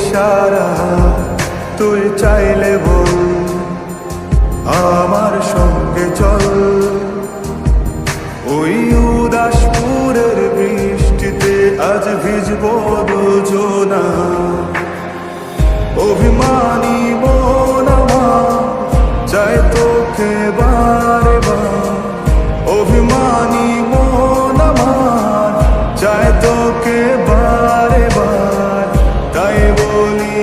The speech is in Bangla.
ইশারা তুই চাইলে বল আমার সঙ্গে চল ওই উদাসপুরের বৃষ্টিতে আজ ভিজবো দুজনা অভিমানী মন আমার চাই তোকে বারে বার অভিমানী মন আমার চাই তোকে বারে বার তাই বলি